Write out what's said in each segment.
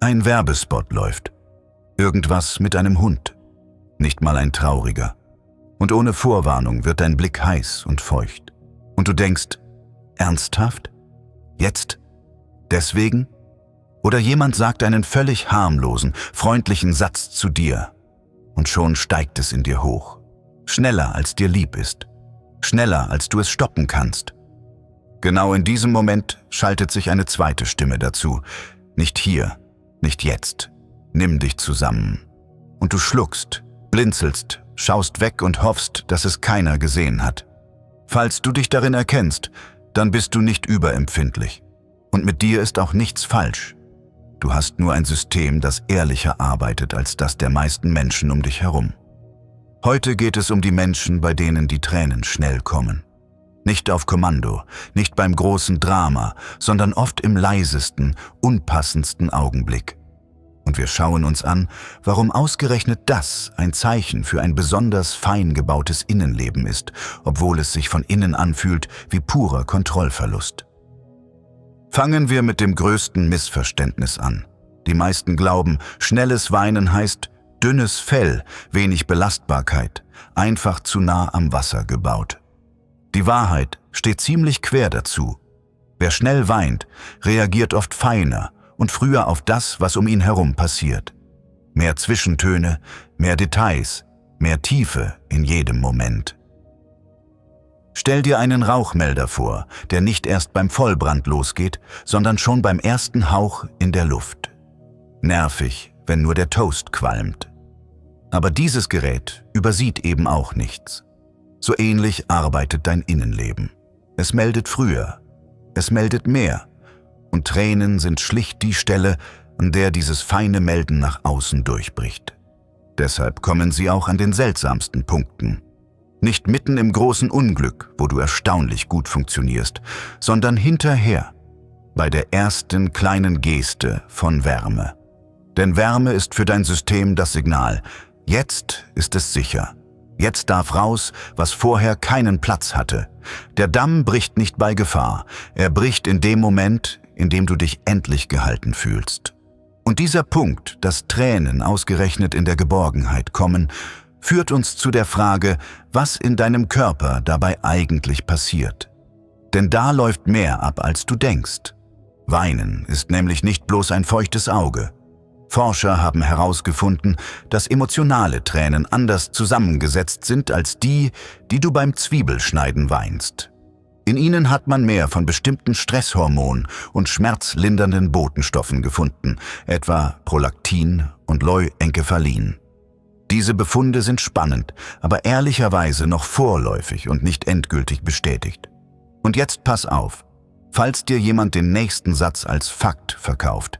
Ein Werbespot läuft. Irgendwas mit einem Hund. Nicht mal ein trauriger. Und ohne Vorwarnung wird dein Blick heiß und feucht. Und du denkst, ernsthaft? Jetzt? Deswegen? Oder jemand sagt einen völlig harmlosen, freundlichen Satz zu dir. Und schon steigt es in dir hoch. Schneller, als dir lieb ist. Schneller, als du es stoppen kannst. Genau in diesem Moment schaltet sich eine zweite Stimme dazu. Nicht hier, nicht jetzt. Nimm dich zusammen. Und du schluckst, blinzelst, schaust weg und hoffst, dass es keiner gesehen hat. Falls du dich darin erkennst, dann bist du nicht überempfindlich. Und mit dir ist auch nichts falsch. Du hast nur ein System, das ehrlicher arbeitet als das der meisten Menschen um dich herum. Heute geht es um die Menschen, bei denen die Tränen schnell kommen. Nicht auf Kommando, nicht beim großen Drama, sondern oft im leisesten, unpassendsten Augenblick. Und wir schauen uns an, warum ausgerechnet das ein Zeichen für ein besonders fein gebautes Innenleben ist, obwohl es sich von innen anfühlt wie purer Kontrollverlust. Fangen wir mit dem größten Missverständnis an. Die meisten glauben, schnelles Weinen heißt dünnes Fell, wenig Belastbarkeit, einfach zu nah am Wasser gebaut. Die Wahrheit steht ziemlich quer dazu. Wer schnell weint, reagiert oft feiner und früher auf das, was um ihn herum passiert. Mehr Zwischentöne, mehr Details, mehr Tiefe in jedem Moment. Stell dir einen Rauchmelder vor, der nicht erst beim Vollbrand losgeht, sondern schon beim ersten Hauch in der Luft. Nervig, wenn nur der Toast qualmt. Aber dieses Gerät übersieht eben auch nichts. So ähnlich arbeitet dein Innenleben. Es meldet früher, es meldet mehr. Und Tränen sind schlicht die Stelle, an der dieses feine Melden nach außen durchbricht. Deshalb kommen sie auch an den seltsamsten Punkten. Nicht mitten im großen Unglück, wo du erstaunlich gut funktionierst, sondern hinterher, bei der ersten kleinen Geste von Wärme. Denn Wärme ist für dein System das Signal. Jetzt ist es sicher. Jetzt darf raus, was vorher keinen Platz hatte. Der Damm bricht nicht bei Gefahr. Er bricht in dem Moment, in dem du dich endlich gehalten fühlst. Und dieser Punkt, dass Tränen ausgerechnet in der Geborgenheit kommen, führt uns zu der Frage, was in deinem Körper dabei eigentlich passiert. Denn da läuft mehr ab, als du denkst. Weinen ist nämlich nicht bloß ein feuchtes Auge. Forscher haben herausgefunden, dass emotionale Tränen anders zusammengesetzt sind als die, die du beim Zwiebelschneiden weinst. In ihnen hat man mehr von bestimmten Stresshormonen und schmerzlindernden Botenstoffen gefunden, etwa Prolaktin und Leuencephalin. Diese Befunde sind spannend, aber ehrlicherweise noch vorläufig und nicht endgültig bestätigt. Und jetzt pass auf, falls dir jemand den nächsten Satz als Fakt verkauft.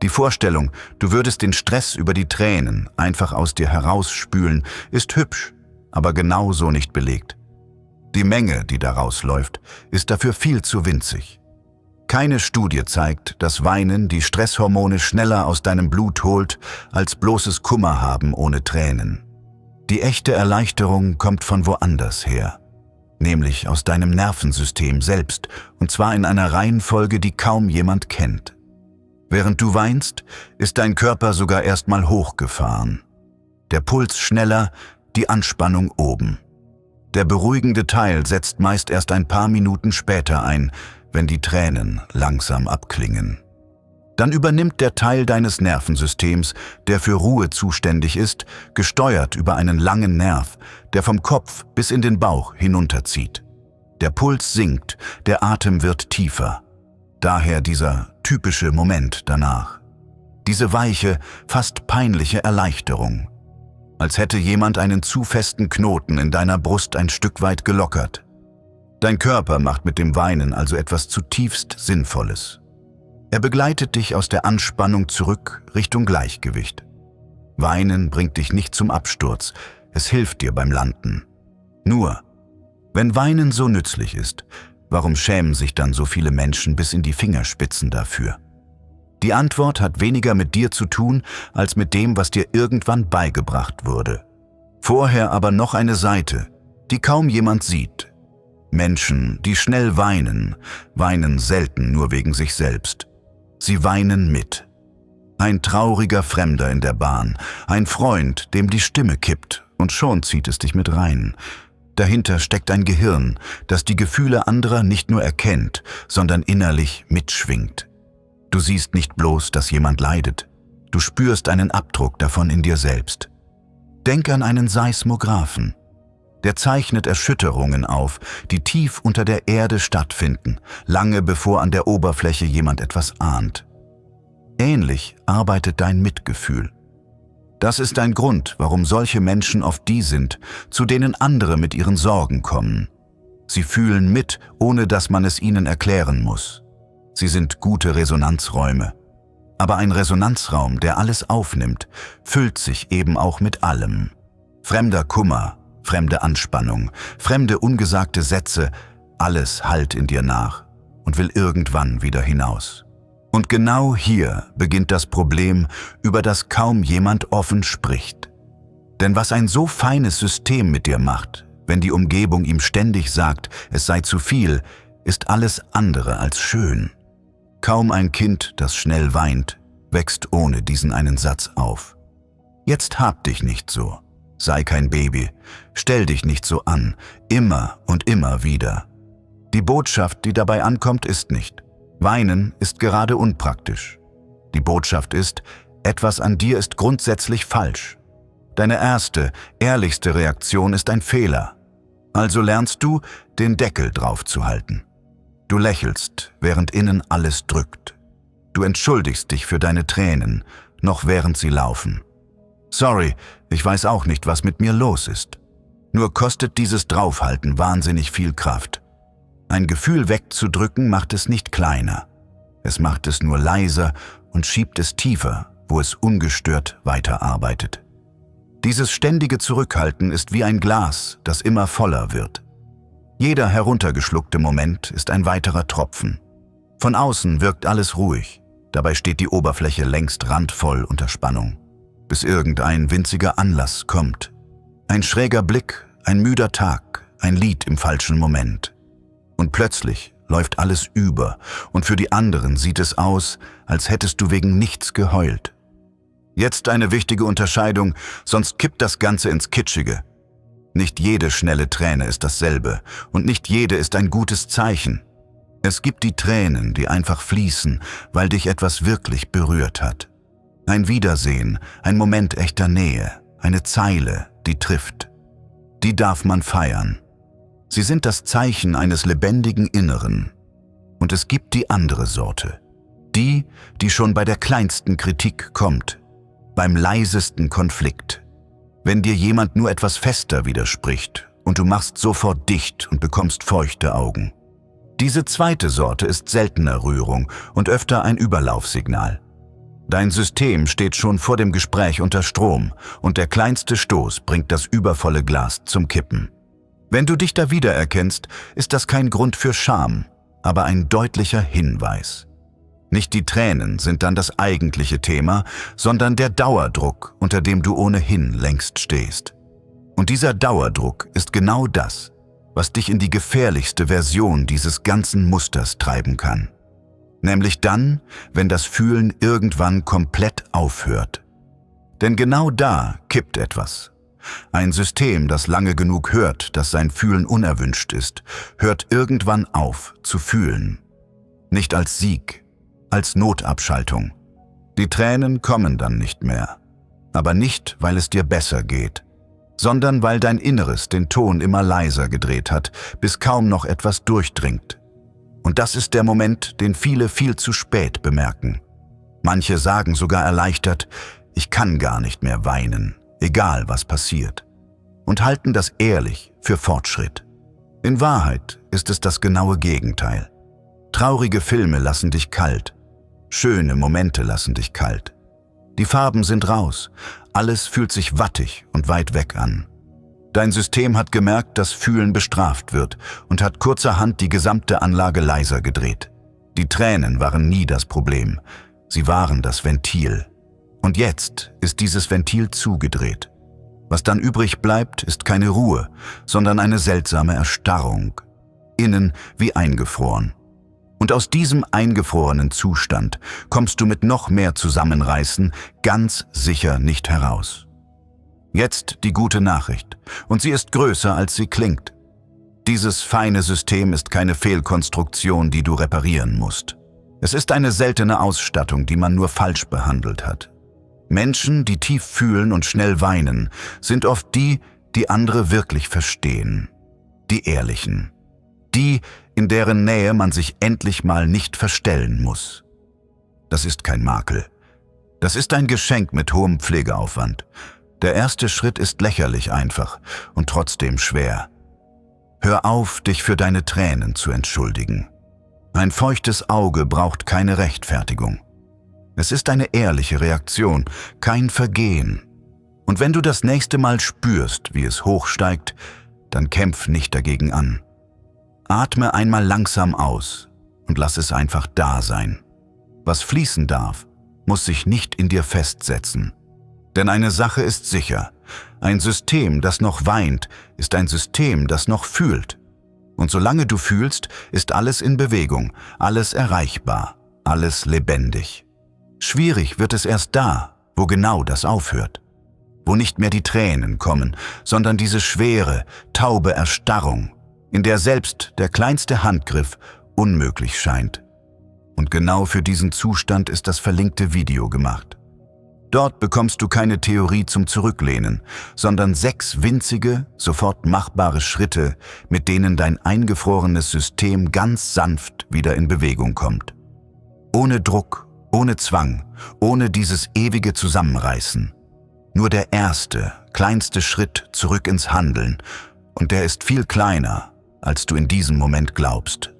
Die Vorstellung, du würdest den Stress über die Tränen einfach aus dir herausspülen, ist hübsch, aber genauso nicht belegt. Die Menge, die daraus läuft, ist dafür viel zu winzig. Keine Studie zeigt, dass Weinen die Stresshormone schneller aus deinem Blut holt, als bloßes Kummer haben ohne Tränen. Die echte Erleichterung kommt von woanders her, nämlich aus deinem Nervensystem selbst, und zwar in einer Reihenfolge, die kaum jemand kennt. Während du weinst, ist dein Körper sogar erstmal hochgefahren. Der Puls schneller, die Anspannung oben. Der beruhigende Teil setzt meist erst ein paar Minuten später ein, wenn die Tränen langsam abklingen. Dann übernimmt der Teil deines Nervensystems, der für Ruhe zuständig ist, gesteuert über einen langen Nerv, der vom Kopf bis in den Bauch hinunterzieht. Der Puls sinkt, der Atem wird tiefer. Daher dieser typische Moment danach. Diese weiche, fast peinliche Erleichterung. Als hätte jemand einen zu festen Knoten in deiner Brust ein Stück weit gelockert. Dein Körper macht mit dem Weinen also etwas zutiefst Sinnvolles. Er begleitet dich aus der Anspannung zurück Richtung Gleichgewicht. Weinen bringt dich nicht zum Absturz, es hilft dir beim Landen. Nur, wenn Weinen so nützlich ist, warum schämen sich dann so viele Menschen bis in die Fingerspitzen dafür? Die Antwort hat weniger mit dir zu tun, als mit dem, was dir irgendwann beigebracht wurde. Vorher aber noch eine Seite, die kaum jemand sieht. Menschen, die schnell weinen, weinen selten nur wegen sich selbst. Sie weinen mit. Ein trauriger Fremder in der Bahn, ein Freund, dem die Stimme kippt, und schon zieht es dich mit rein. Dahinter steckt ein Gehirn, das die Gefühle anderer nicht nur erkennt, sondern innerlich mitschwingt. Du siehst nicht bloß, dass jemand leidet, du spürst einen Abdruck davon in dir selbst. Denk an einen Seismographen. Der zeichnet Erschütterungen auf, die tief unter der Erde stattfinden, lange bevor an der Oberfläche jemand etwas ahnt. Ähnlich arbeitet dein Mitgefühl. Das ist ein Grund, warum solche Menschen oft die sind, zu denen andere mit ihren Sorgen kommen. Sie fühlen mit, ohne dass man es ihnen erklären muss. Sie sind gute Resonanzräume. Aber ein Resonanzraum, der alles aufnimmt, füllt sich eben auch mit allem. Fremder Kummer, fremde Anspannung, fremde ungesagte Sätze, alles hallt in dir nach und will irgendwann wieder hinaus. Und genau hier beginnt das Problem, über das kaum jemand offen spricht. Denn was ein so feines System mit dir macht, wenn die Umgebung ihm ständig sagt, es sei zu viel, ist alles andere als schön. Kaum ein Kind, das schnell weint, wächst ohne diesen einen Satz auf. Jetzt hab dich nicht so, sei kein Baby, stell dich nicht so an, immer und immer wieder. Die Botschaft, die dabei ankommt, ist nicht: Weinen ist gerade unpraktisch. Die Botschaft ist, etwas an dir ist grundsätzlich falsch. Deine erste, ehrlichste Reaktion ist ein Fehler. Also lernst du, den Deckel drauf zu halten. Du lächelst, während innen alles drückt. Du entschuldigst dich für deine Tränen, noch während sie laufen. Sorry, ich weiß auch nicht, was mit mir los ist. Nur kostet dieses Draufhalten wahnsinnig viel Kraft. Ein Gefühl wegzudrücken macht es nicht kleiner. Es macht es nur leiser und schiebt es tiefer, wo es ungestört weiterarbeitet. Dieses ständige Zurückhalten ist wie ein Glas, das immer voller wird. Jeder heruntergeschluckte Moment ist ein weiterer Tropfen. Von außen wirkt alles ruhig, dabei steht die Oberfläche längst randvoll unter Spannung, bis irgendein winziger Anlass kommt. Ein schräger Blick, ein müder Tag, ein Lied im falschen Moment. Und plötzlich läuft alles über und für die anderen sieht es aus, als hättest du wegen nichts geheult. Jetzt eine wichtige Unterscheidung, sonst kippt das Ganze ins Kitschige. Nicht jede schnelle Träne ist dasselbe und nicht jede ist ein gutes Zeichen. Es gibt die Tränen, die einfach fließen, weil dich etwas wirklich berührt hat. Ein Wiedersehen, ein Moment echter Nähe, eine Zeile, die trifft. Die darf man feiern. Sie sind das Zeichen eines lebendigen Inneren. Und es gibt die andere Sorte. Die, die schon bei der kleinsten Kritik kommt. Beim leisesten Konflikt. Wenn dir jemand nur etwas fester widerspricht und du machst sofort dicht und bekommst feuchte Augen. Diese zweite Sorte ist seltener Rührung und öfter ein Überlaufsignal. Dein System steht schon vor dem Gespräch unter Strom und der kleinste Stoß bringt das übervolle Glas zum Kippen. Wenn du dich da wiedererkennst, ist das kein Grund für Scham, aber ein deutlicher Hinweis. Nicht die Tränen sind dann das eigentliche Thema, sondern der Dauerdruck, unter dem du ohnehin längst stehst. Und dieser Dauerdruck ist genau das, was dich in die gefährlichste Version dieses ganzen Musters treiben kann. Nämlich dann, wenn das Fühlen irgendwann komplett aufhört. Denn genau da kippt etwas. Ein System, das lange genug hört, dass sein Fühlen unerwünscht ist, hört irgendwann auf zu fühlen. Nicht als Sieg, als Notabschaltung. Die Tränen kommen dann nicht mehr. Aber nicht, weil es dir besser geht, sondern weil dein Inneres den Ton immer leiser gedreht hat, bis kaum noch etwas durchdringt. Und das ist der Moment, den viele viel zu spät bemerken. Manche sagen sogar erleichtert, ich kann gar nicht mehr weinen. Egal was passiert, und halten das ehrlich für Fortschritt. In Wahrheit ist es das genaue Gegenteil. Traurige Filme lassen dich kalt, schöne Momente lassen dich kalt. Die Farben sind raus, alles fühlt sich wattig und weit weg an. Dein System hat gemerkt, dass Fühlen bestraft wird und hat kurzerhand die gesamte Anlage leiser gedreht. Die Tränen waren nie das Problem, sie waren das Ventil. Und jetzt ist dieses Ventil zugedreht. Was dann übrig bleibt, ist keine Ruhe, sondern eine seltsame Erstarrung. Innen wie eingefroren. Und aus diesem eingefrorenen Zustand kommst du mit noch mehr Zusammenreißen ganz sicher nicht heraus. Jetzt die gute Nachricht, und sie ist größer, als sie klingt. Dieses feine System ist keine Fehlkonstruktion, die du reparieren musst. Es ist eine seltene Ausstattung, die man nur falsch behandelt hat. Menschen, die tief fühlen und schnell weinen, sind oft die, die andere wirklich verstehen. Die Ehrlichen. Die, in deren Nähe man sich endlich mal nicht verstellen muss. Das ist kein Makel. Das ist ein Geschenk mit hohem Pflegeaufwand. Der erste Schritt ist lächerlich einfach und trotzdem schwer. Hör auf, dich für deine Tränen zu entschuldigen. Ein feuchtes Auge braucht keine Rechtfertigung. Es ist eine ehrliche Reaktion, kein Vergehen. Und wenn du das nächste Mal spürst, wie es hochsteigt, dann kämpf nicht dagegen an. Atme einmal langsam aus und lass es einfach da sein. Was fließen darf, muss sich nicht in dir festsetzen. Denn eine Sache ist sicher: Ein System, das noch weint, ist ein System, das noch fühlt. Und solange du fühlst, ist alles in Bewegung, alles erreichbar, alles lebendig. Schwierig wird es erst da, wo genau das aufhört. Wo nicht mehr die Tränen kommen, sondern diese schwere, taube Erstarrung, in der selbst der kleinste Handgriff unmöglich scheint. Und genau für diesen Zustand ist das verlinkte Video gemacht. Dort bekommst du keine Theorie zum Zurücklehnen, sondern 6 winzige, sofort machbare Schritte, mit denen dein eingefrorenes System ganz sanft wieder in Bewegung kommt. Ohne Druck, ohne Zwang, ohne dieses ewige Zusammenreißen. Nur der erste, kleinste Schritt zurück ins Handeln, und der ist viel kleiner, als du in diesem Moment glaubst.